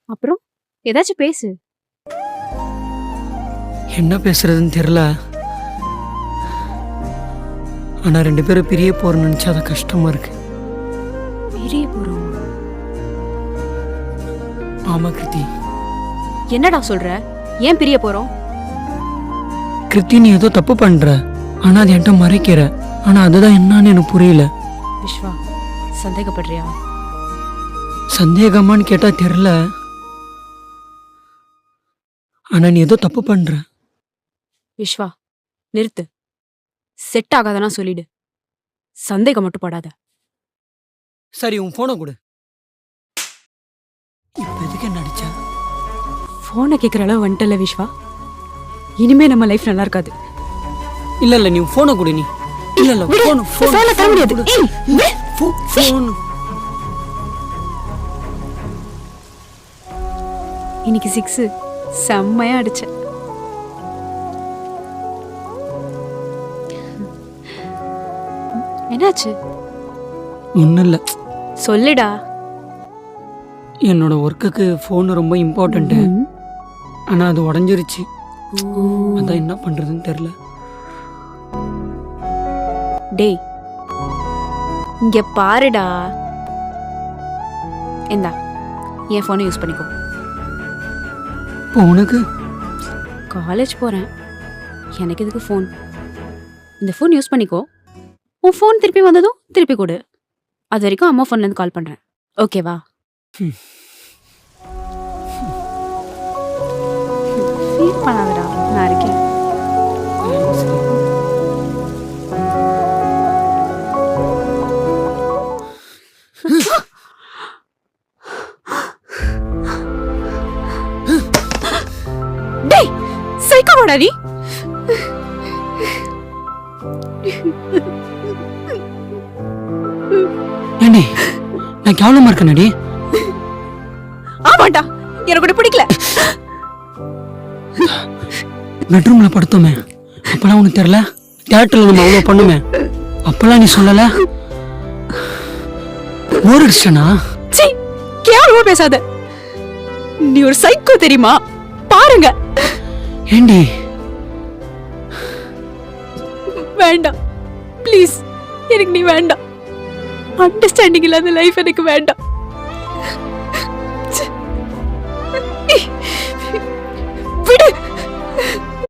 அப்புறம் ஏதாச்சும் பேசு. என்ன பேசுறதுன்னு தெரியல. ஆனா 2 பேரும் பிரிய போறோம்னு நினைச்சா அது கஷ்டமா இருக்கு. பிரிய போறோம்? ஆமா கிருத்தி. என்னடா சொல்ற? ஏன் பிரிய போறோம்? கிருத்தி, நீ ஏதோ தப்பு பண்ற. ஆனா அது என்கிட்ட மறைக்கிற. ஆனா அதுதான் என்னன்னு எனக்கு புரியல. விஸ்வா, சந்தேகப்படுறியா? சந்தேகமான்னு கேட்டா தெரியல. ஆனா நீ ஏதோ தப்பு பண்ற. விஸ்வா, நிறுத்து. செட் ஆகாதனா சொல்லிடு. சந்தேகம் மட்டும் படாத. சரி, உன் போனை கொடு. இப்ப எதுக்கு என்ன அடிச்ச? போனை கேட்குற அளவு வந்துட்டல விஸ்வா. இனிமே நம்ம லைஃப் நல்லா இருக்காது. இல்ல இல்ல, நீ உன் போனை கொடு. நீ இல்ல இல்ல, போனை தர முடியாது. போன். இன்னைக்கு 6 செம்மையா அடிச்ச. என்னாச்சு? ஒன்றும் இல்லை. சொல்லுடா. என்னோட ஒர்க்குக்கு ஃபோன் ரொம்ப இம்பார்ட்டண்ட்டு. ஆனால் அது உடஞ்சிருச்சு. அதான் என்ன பண்ணுறதுன்னு தெரில. டேய், இங்க பாருடா. இந்தா, என் ஃபோனை யூஸ் பண்ணிக்கோ. இப்போ உனக்கு? காலேஜ் போகிறேன், எனக்கு எதுக்கு ஃபோன்? இந்த ஃபோன் யூஸ் பண்ணிக்கோ. உன் ஃபோன் திருப்பி வந்ததும் திருப்பி கொடு. அது வரைக்கும் அம்மா ஃபோன்லேருந்து கால் பண்ணுறேன். ஓகேவா? ஃபீல் பண்ணாதடா, நான் இருக்கேன். டேய், சைக்கோவாடா நீ? ஏண்டி, நான் கேவலமா இருக்கேனடி? ஆமாண்டா, எனக்கு கூட பிடிக்கல. பெட்ரூம்ல படுத்தோமே, அப்பெல்லாம் உனக்கு தெரியல? தியேட்டர்ல நம்ம அவ்வளோ பண்ணுமே, அப்பெல்லாம் நீ சொல்லல? போர் அடிச்சனா? சீ, கேவலமா பேசாத. நீ ஒரு சைக்கோ தெரியுமா? பாருங்க. ஏண்டி? வேண்டாம் ப்ளீஸ், எனக்கு நீ வேண்டாம். அண்டர்ஸ்டாண்டிங் இல்லாத லைஃப் எனக்கு வேண்டாம்.